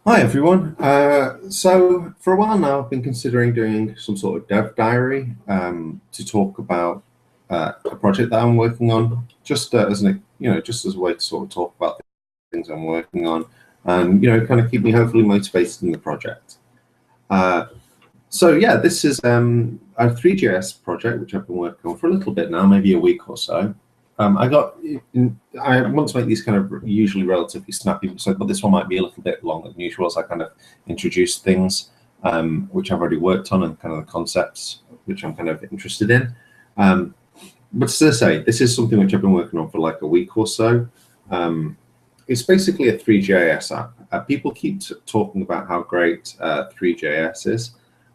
Hi everyone. So for a while now, I've been considering doing some sort of dev diary to talk about a project that I'm working on, just as just as a way to sort of talk about the things I'm working on, and kind of keep me hopefully motivated in the project. So yeah, this is a three.js project which I've been working on for a little bit now, maybe a week or so. I want to make these kind of usually relatively snappy, so but this one might be a little bit longer than usual as I kind of introduce things which I've already worked on and kind of the concepts which I'm kind of interested in. But as I say, this is something which I've been working on for like a week or so. It's basically a three.js app. People keep talking about how great three.js is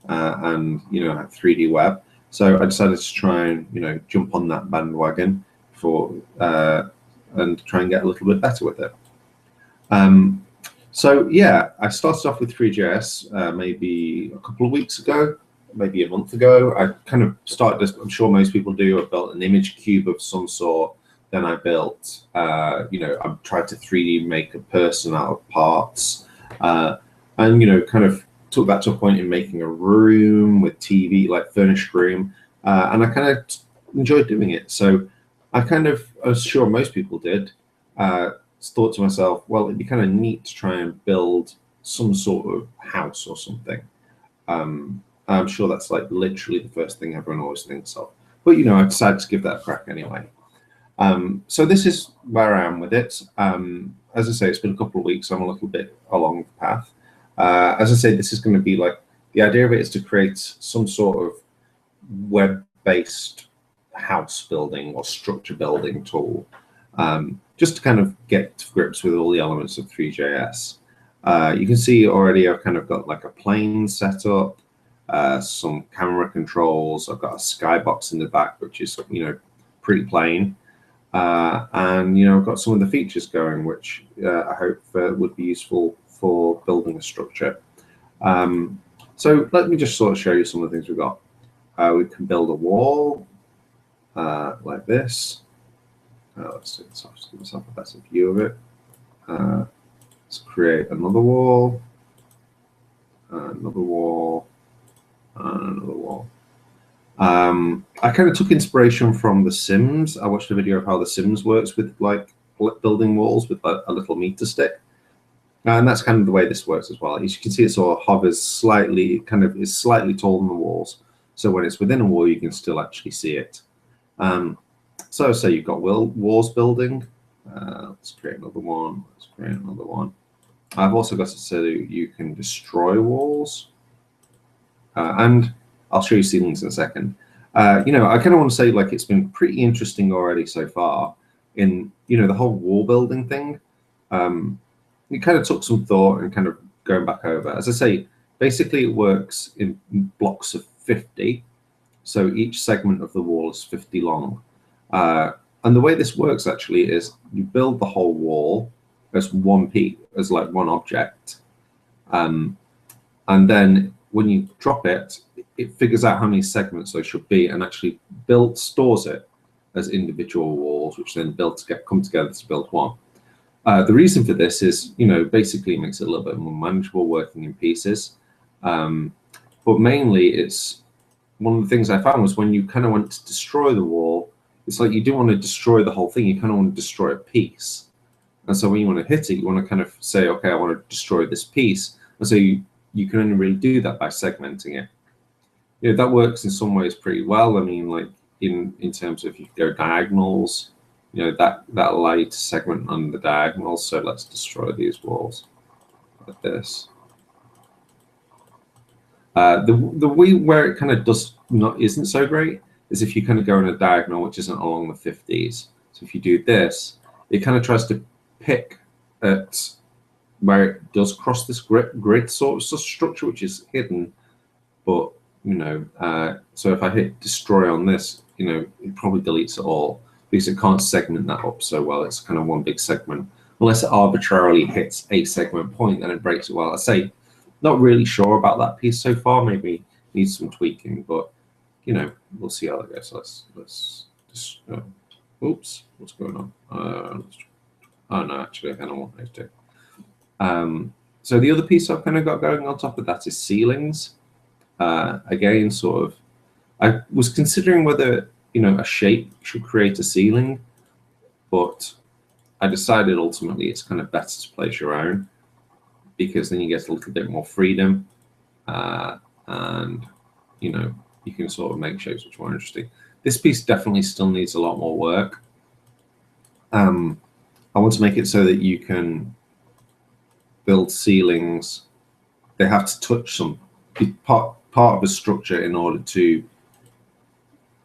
and 3D web. So I decided to try and jump on that bandwagon for and try and get a little bit better with it. So yeah, I started off with three.js maybe a couple of weeks ago, maybe a month ago. I kind of started, as I'm sure most people do, I built an image cube of some sort. Then I built, I tried to 3D make a person out of parts, and kind of took that to a point in making a room with TV, like furnished room, and I kind of enjoyed doing it. So I kind of, as sure most people did, thought to myself, well, it'd be kind of neat to try and build some sort of house or something. I'm sure that's like literally the first thing everyone always thinks of. But I decided to give that a crack anyway. So this is where I am with it. As I say, it's been a couple of weeks, so I'm a little bit along the path. As I say, this is going to be like, the idea of it is to create some sort of web-based house building or structure building tool, just to kind of get to grips with all the elements of three.js. You can see already I've kind of got like a plane set up, some camera controls. I've got a skybox in the back, which is pretty plain. And I've got some of the features going, which I hope would be useful for building a structure. So let me just sort of show you some of the things we've got. We can build a wall like this. Let's give myself a better view of it. Let's create another wall, another wall, and another wall. I kind of took inspiration from The Sims. I watched a video of how The Sims works with like building walls with a little meter stick. And that's kind of the way this works as well. As you can see, it sort of hovers slightly, is slightly taller than the walls. So when it's within a wall, you can still actually see it. So say you've got walls building. Let's create another one. Let's create another one. I've also got it so that you can destroy walls. And I'll show you ceilings in a second. I kind of want to say like it's been pretty interesting already so far in the whole wall building thing. It kind of took some thought and kind of going back over. As I say, basically it works in blocks of 50. So each segment of the wall is 50 long. And the way this works actually is you build the whole wall as one piece, as like one object. And then when you drop it, it figures out how many segments there should be and actually stores it as individual walls, which then come together to build one. The reason for this is, basically it makes it a little bit more manageable working in pieces. But mainly it's one of the things I found was when you kind of want to destroy the wall, it's like you do want to destroy the whole thing. You kind of want to destroy a piece. And so when you want to hit it, you want to kind of say, okay, I want to destroy this piece. And so you can only really do that by segmenting it. That works in some ways pretty well. I mean, like in terms of if you go diagonals, that allow you to segment on the diagonals. So let's destroy these walls like this. The way where it kind of isn't so great is if you kind of go in a diagonal which isn't along the 50s. So if you do this, it kind of tries to pick at where it does cross this grid sort of structure, which is hidden. But so if I hit destroy on this, it probably deletes it all because it can't segment that up so well. It's kind of one big segment. Unless it arbitrarily hits a segment point, then it breaks it well. I say, not really sure about that piece so far. Maybe needs some tweaking, but we'll see how that goes. Let's just oops, what's going on? Oh no, actually I kind of want those to. So the other piece I've kind of got going on top of that is ceilings. Again, sort of, I was considering whether, a shape should create a ceiling, but I decided ultimately it's kind of better to place your own, because then you get a little bit more freedom, and you can sort of make shapes which are more interesting. This piece definitely still needs a lot more work. I want to make it so that you can build ceilings. They have to touch some part of a structure in order to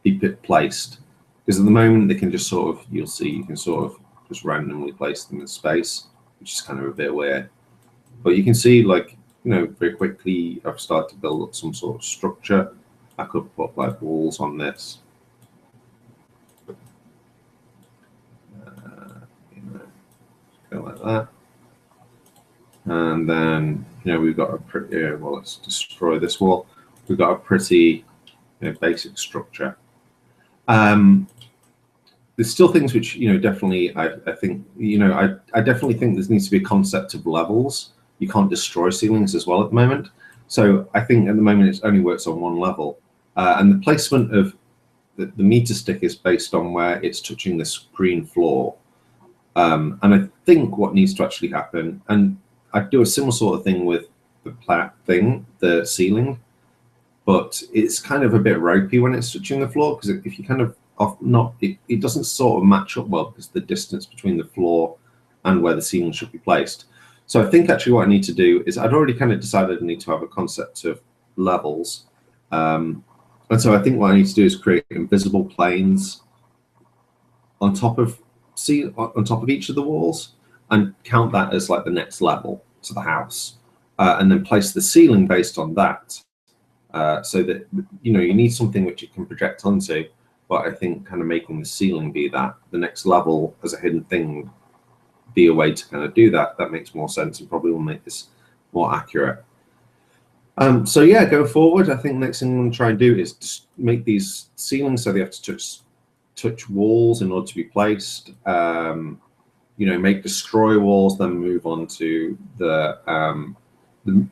be placed. Because at the moment they can just sort of, you'll see, you can sort of just randomly place them in space, which is kind of a bit weird. But you can see, like, very quickly I've started to build up some sort of structure. I could put like walls on this. Go like that. And then, we've got a pretty, well, let's destroy this wall. We've got a pretty basic structure. There's still things which, definitely, I think, I definitely think there needs to be a concept of levels. You can't destroy ceilings as well at the moment. So I think at the moment it only works on one level. And the placement of the meter stick is based on where it's touching the screen floor. And I think what needs to actually happen, and I do a similar sort of thing with the ceiling, but it's kind of a bit ropey when it's touching the floor, because if you kind of it doesn't sort of match up well, because the distance between the floor and where the ceiling should be placed. So I think actually what I need to do is, I'd already kind of decided I need to have a concept of levels. And so I think what I need to do is create invisible planes on top of each of the walls, and count that as like the next level to the house, and then place the ceiling based on that, so that you need something which you can project onto. But I think kind of making the ceiling be the next level as a hidden thing, be a way to kind of do that. That makes more sense and probably will make this more accurate. So yeah, going forward, I think the next thing I'm going to try and do is just make these ceilings so they have to touch walls in order to be placed. Make destroy walls, then move on to the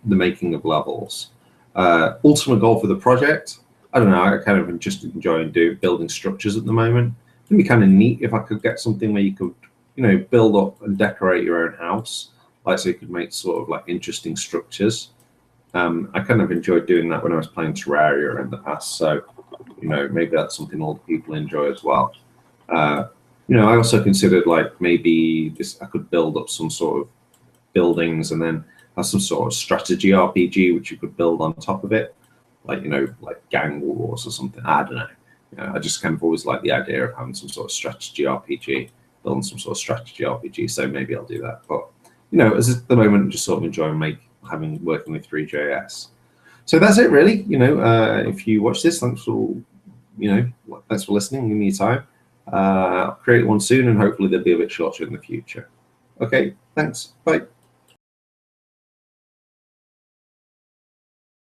making of levels. Ultimate goal for the project, I don't know, I kind of just enjoy building structures at the moment. It'd be kind of neat if I could get something where you could, build up and decorate your own house, like so you could make sort of like interesting structures. I kind of enjoyed doing that when I was playing Terraria in the past, so maybe that's something older people enjoy as well. I also considered like maybe I could build up some sort of buildings and then have some sort of strategy RPG which you could build on top of it, like like Gang Wars or something. I don't know. I just kind of always like the idea of having some sort of strategy RPG, building some sort of strategy RPG. So maybe I'll do that. But as at the moment, I'm just sort of enjoying working with three.js. So that's it, really. If you watch this, thanks for listening. Give me your time. I'll create one soon, and hopefully they'll be a bit shorter in the future. Okay, thanks. Bye.